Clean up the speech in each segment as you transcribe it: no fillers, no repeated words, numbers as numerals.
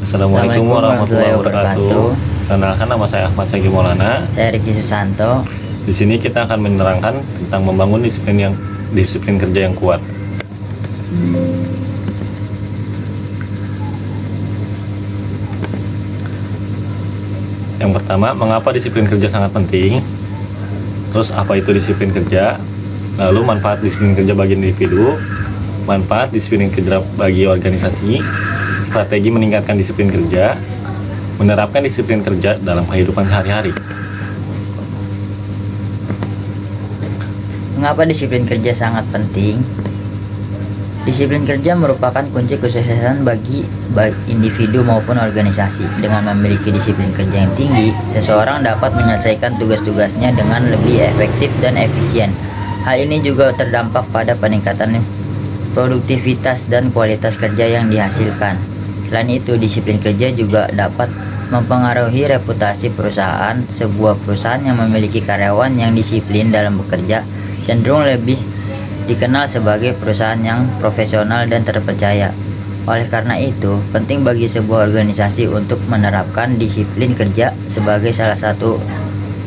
Assalamualaikum warahmatullahi wabarakatuh. Kenalkan, nama saya Ahmad Sagi Maulana. Saya Riki Susanto. Di sini kita akan menerangkan tentang membangun disiplin kerja yang kuat. Yang pertama, mengapa disiplin kerja sangat penting? Terus apa itu disiplin kerja? Lalu manfaat disiplin kerja bagi individu, manfaat disiplin kerja bagi organisasi, strategi meningkatkan disiplin kerja, menerapkan disiplin kerja dalam kehidupan sehari-hari. Mengapa disiplin kerja sangat penting? Disiplin kerja merupakan kunci kesuksesan bagi baik individu maupun organisasi. Dengan memiliki disiplin kerja yang tinggi, seseorang dapat menyelesaikan tugas-tugasnya dengan lebih efektif dan efisien. Hal ini juga terdampak pada peningkatan produktivitas dan kualitas kerja yang dihasilkan. Selain itu, disiplin kerja juga dapat mempengaruhi reputasi perusahaan. Sebuah perusahaan yang memiliki karyawan yang disiplin dalam bekerja cenderung lebih dikenal sebagai perusahaan yang profesional dan terpercaya. Oleh karena itu, penting bagi sebuah organisasi untuk menerapkan disiplin kerja sebagai salah satu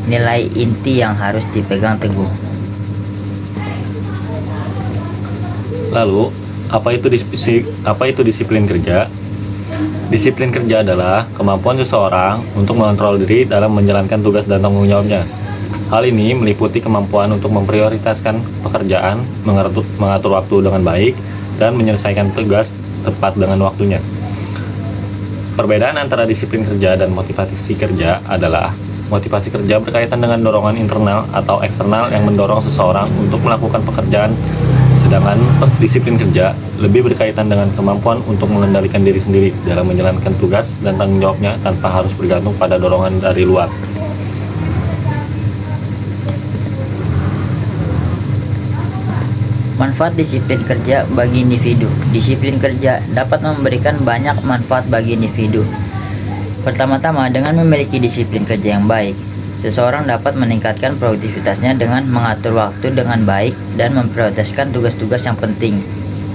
nilai inti yang harus dipegang teguh. Lalu, apa itu disiplin kerja? Disiplin kerja adalah kemampuan seseorang untuk mengontrol diri dalam menjalankan tugas dan tanggung jawabnya. Hal ini meliputi kemampuan untuk memprioritaskan pekerjaan, mengatur waktu dengan baik, dan menyelesaikan tugas tepat dengan waktunya. Perbedaan antara disiplin kerja dan motivasi kerja adalah motivasi kerja berkaitan dengan dorongan internal atau eksternal yang mendorong seseorang untuk melakukan pekerjaan, sedangkan disiplin kerja lebih berkaitan dengan kemampuan untuk mengendalikan diri sendiri dalam menjalankan tugas dan tanggung jawabnya tanpa harus bergantung pada dorongan dari luar. Manfaat disiplin kerja bagi individu. Disiplin kerja dapat memberikan banyak manfaat bagi individu. Pertama-tama, dengan memiliki disiplin kerja yang baik, seseorang dapat meningkatkan produktivitasnya dengan mengatur waktu dengan baik dan memprioritaskan tugas-tugas yang penting.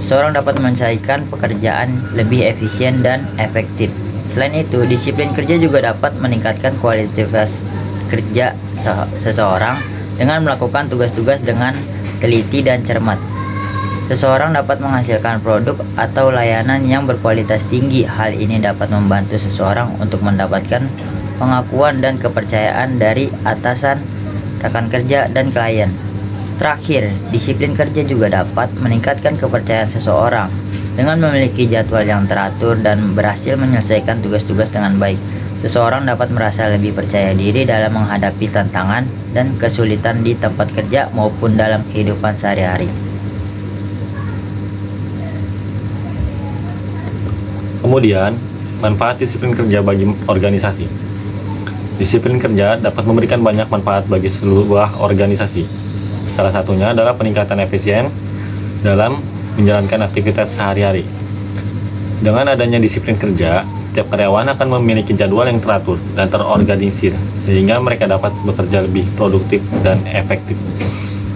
Seseorang dapat menyelesaikan pekerjaan lebih efisien dan efektif. Selain itu, disiplin kerja juga dapat meningkatkan kualitas kerja seseorang dengan melakukan tugas-tugas dengan teliti dan cermat. Seseorang dapat menghasilkan produk atau layanan yang berkualitas tinggi. Hal ini dapat membantu seseorang untuk mendapatkan pengakuan dan kepercayaan dari atasan, rekan kerja, dan klien. Terakhir, disiplin kerja juga dapat meningkatkan kepercayaan seseorang. Dengan memiliki jadwal yang teratur dan berhasil menyelesaikan tugas-tugas dengan baik, seseorang dapat merasa lebih percaya diri dalam menghadapi tantangan dan kesulitan di tempat kerja maupun dalam kehidupan sehari-hari. Kemudian, manfaat disiplin kerja bagi organisasi. Disiplin kerja dapat memberikan banyak manfaat bagi sebuah organisasi. Salah satunya adalah peningkatan efisien dalam menjalankan aktivitas sehari-hari. Dengan adanya disiplin kerja, setiap karyawan akan memiliki jadwal yang teratur dan terorganisir, sehingga mereka dapat bekerja lebih produktif dan efektif.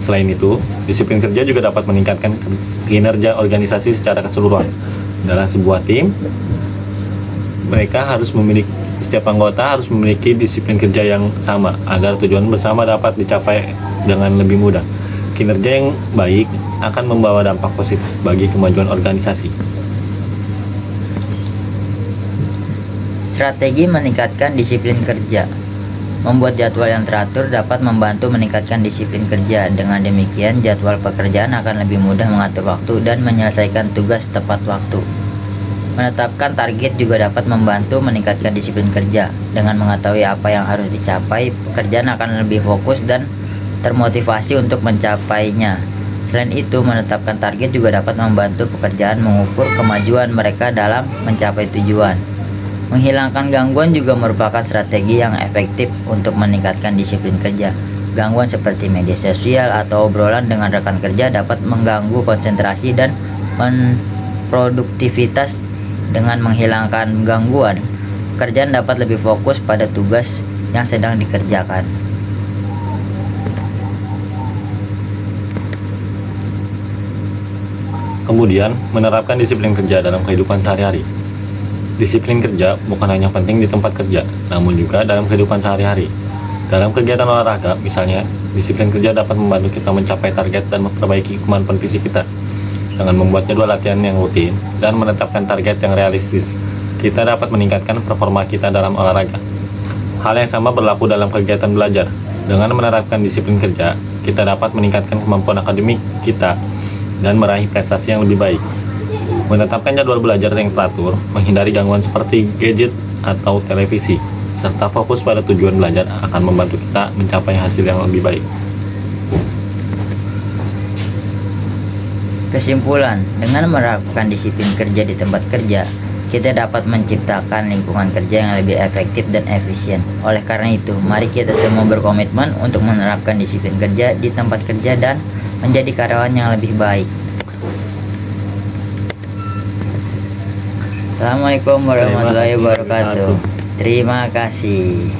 Selain itu, disiplin kerja juga dapat meningkatkan kinerja organisasi secara keseluruhan. Dalam sebuah tim, setiap anggota harus memiliki disiplin kerja yang sama agar tujuan bersama dapat dicapai dengan lebih mudah. Kinerja yang baik akan membawa dampak positif bagi kemajuan organisasi. Strategi meningkatkan disiplin kerja. Membuat jadwal yang teratur dapat membantu meningkatkan disiplin kerja. Dengan demikian, jadwal pekerjaan akan lebih mudah mengatur waktu dan menyelesaikan tugas tepat waktu. Menetapkan target juga dapat membantu meningkatkan disiplin kerja. Dengan mengetahui apa yang harus dicapai, pekerjaan akan lebih fokus dan termotivasi untuk mencapainya. Selain itu, menetapkan target juga dapat membantu pekerjaan mengukur kemajuan mereka dalam mencapai tujuan. Menghilangkan gangguan juga merupakan strategi yang efektif untuk meningkatkan disiplin kerja. Gangguan seperti media sosial atau obrolan dengan rekan kerja dapat mengganggu konsentrasi dan produktivitas. Dengan menghilangkan gangguan, pekerjaan dapat lebih fokus pada tugas yang sedang dikerjakan. Kemudian, menerapkan disiplin kerja dalam kehidupan sehari-hari. Disiplin kerja bukan hanya penting di tempat kerja, namun juga dalam kehidupan sehari-hari. Dalam kegiatan olahraga, misalnya, disiplin kerja dapat membantu kita mencapai target dan memperbaiki kemampuan fisik kita. Dengan membuat jadwal latihan yang rutin dan menetapkan target yang realistis, kita dapat meningkatkan performa kita dalam olahraga. Hal yang sama berlaku dalam kegiatan belajar. Dengan menerapkan disiplin kerja, kita dapat meningkatkan kemampuan akademik kita dan meraih prestasi yang lebih baik. Menetapkan jadwal belajar yang teratur, menghindari gangguan seperti gadget atau televisi, serta fokus pada tujuan belajar akan membantu kita mencapai hasil yang lebih baik. Kesimpulan, dengan menerapkan disiplin kerja di tempat kerja, kita dapat menciptakan lingkungan kerja yang lebih efektif dan efisien. Oleh karena itu, mari kita semua berkomitmen untuk menerapkan disiplin kerja di tempat kerja dan menjadi karyawan yang lebih baik. Assalamualaikum warahmatullahi wabarakatuh. Terima kasih.